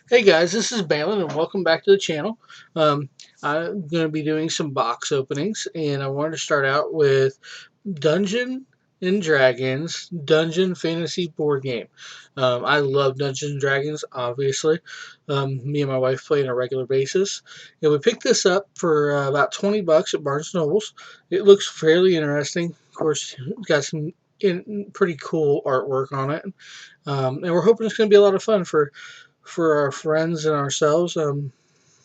Hey guys, this is Balin and welcome back to the channel. Um, I'm going to be doing some box openings and I wanted to start out with Dungeon and Dragons Dungeon Fantasy Board Game. I love Dungeons and Dragons, obviously. Me and my wife play on a regular basis. And we picked this up for about 20 bucks at Barnes& Nobles. It looks fairly interesting. Of course, it's got some pretty cool artwork on it. And we're hoping it's going to be a lot of fun for our friends and ourselves,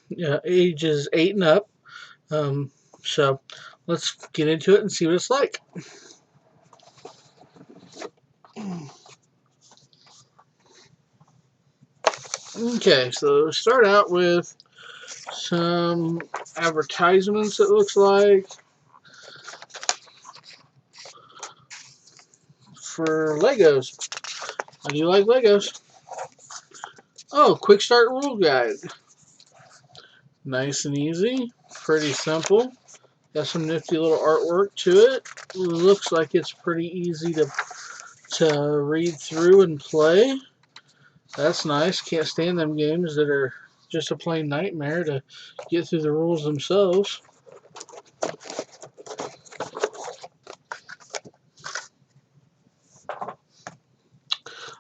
yeah, ages 8 and up. Um, so let's get into it and see what it's like. Okay, so start out with some advertisements, it looks like, for Legos. I do like Legos. Oh, quick start rule guide. Nice and easy. Pretty simple. Got some nifty little artwork to it. Looks like it's pretty easy to read through and play. That's nice. Can't stand them games that are just a plain nightmare to get through the rules themselves.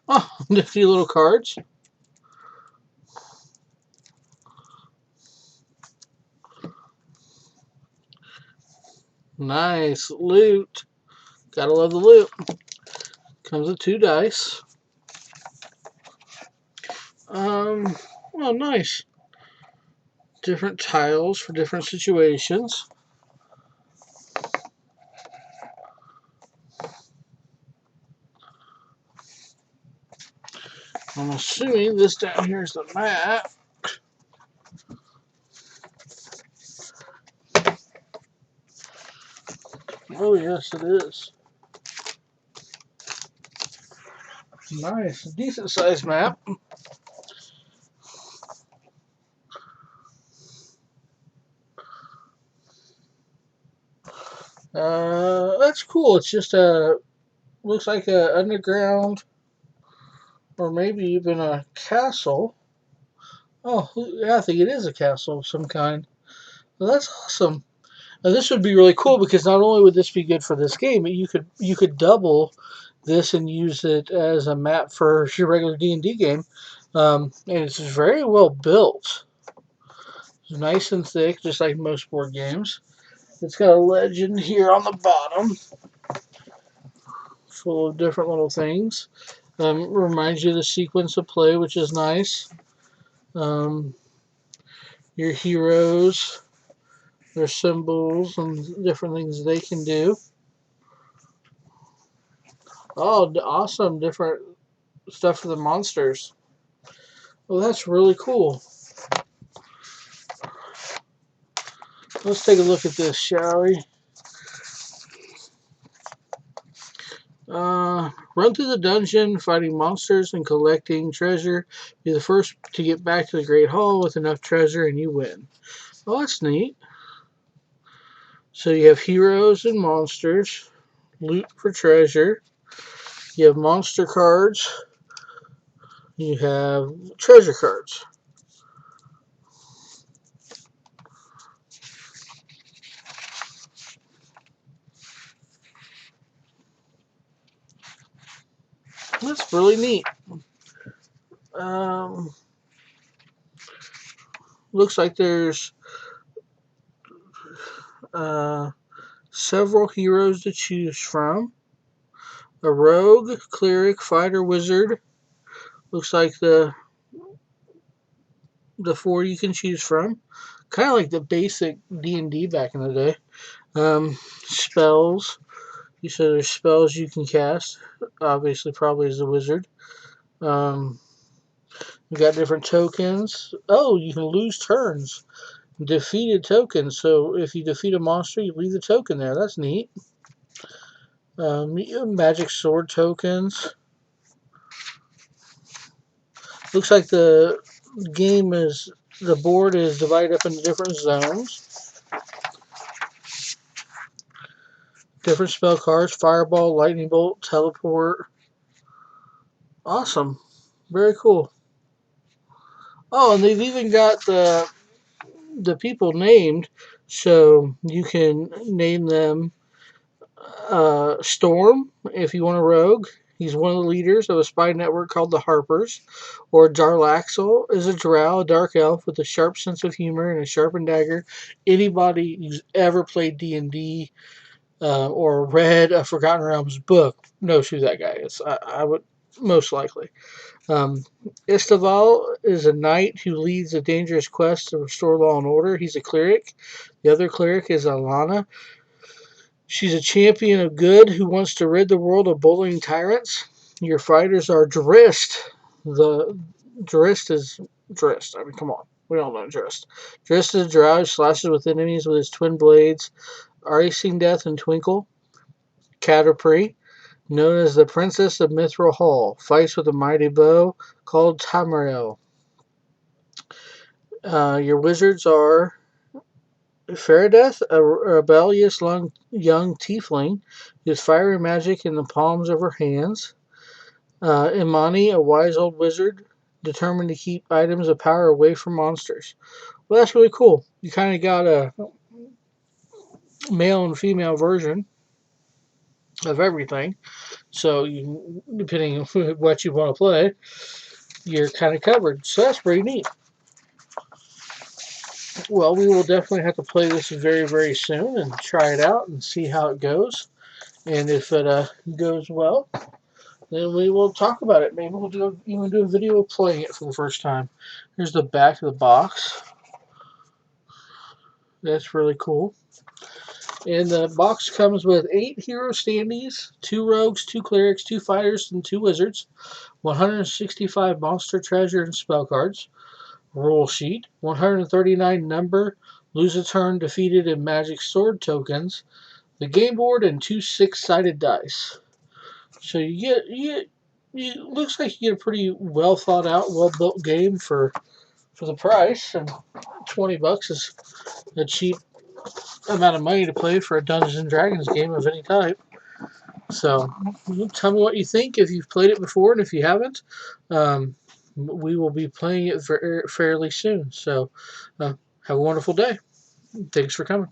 Oh, nifty little cards. Nice loot. Gotta love the loot. Comes with 2 dice. Well, nice. Different tiles for different situations. I'm assuming this down here is the map. Oh, yes, it is. Nice. Decent sized map. That's cool. It's just looks like a underground or maybe even a castle. Oh, yeah, I think it is a castle of some kind. Well, that's awesome. Now, this would be really cool because not only would this be good for this game, but you could double this and use it as a map for your regular D&D game. And it's very well built. It's nice and thick, just like most board games. It's got a legend here on the bottom, full of different little things. Reminds you of the sequence of play, which is nice. Um, your heroes, their symbols, and different things they can do. Oh, awesome. Different stuff for the monsters. Well, that's really cool. Let's take a look at this, shall we? Run through the dungeon, fighting monsters and collecting treasure. Be the first to get back to the Great Hall with enough treasure and you win. Oh, that's neat. So you have heroes and monsters. Loot for treasure. You have monster cards. You have treasure cards. That's really neat. Um, Looks like there's uh, several heroes to choose from. A rogue, cleric, fighter, wizard. Looks like the four you can choose from. Kind of like the basic D&D back in the day. Spells. You said there's spells you can cast. Obviously, probably as a wizard. Um, you got different tokens. Oh, you can lose turns. Defeated tokens. So if you defeat a monster, you leave the token there. That's neat. Magic sword tokens. Looks like the board is divided up into different zones. Different spell cards: fireball, lightning bolt, teleport. Awesome. Very cool. Oh, and they've even got the people named, so you can name them Storm if you want a rogue. He's one of the leaders of a spy network called the Harpers. Or Jarlaxle is a drow, a dark elf with a sharp sense of humor and a sharpened dagger. Anybody who's ever played D&D or read a Forgotten Realms book knows who that guy is. I would most likely. Um, Istaval is a knight who leads a dangerous quest to restore law and order. He's a cleric. The other cleric is Alana. She's a champion of good who wants to rid the world of bullying tyrants. Your fighters are Drist. The Drist is Drist. I mean, come on. We all know Drist. Drist is a drow who slashes with enemies with his twin blades, Icing Death and Twinkle. Caterpie, known as the Princess of Mithril Hall, fights with a mighty bow called Tamriel. Your wizards are Faradeth, a rebellious young tiefling, whose fiery magic in the palms of her hands. Imani, a wise old wizard, determined to keep items of power away from monsters. Well, that's really cool. You kind of got a male and female version of everything. So, depending on what you want to play, you're kind of covered. So that's pretty neat. Well, we will definitely have to play this very, very soon and try it out and see how it goes. And if it goes well, then we will talk about it. Maybe we'll even do a video of playing it for the first time. Here's the back of the box. That's really cool. And the box comes with 8 hero standees, 2 rogues, 2 clerics, 2 fighters, and 2 wizards, 165 monster treasure and spell cards, rule sheet, 139 number, lose a turn defeated in magic sword tokens, the game board, and 2 6-sided dice. So you looks like you get a pretty well thought out, well built game for the price, and $20 is a cheap amount of money to play for a Dungeons and Dragons game of any type. So tell me what you think if you've played it before, and if you haven't, we will be playing it fairly soon. So have a wonderful day. Thanks for coming.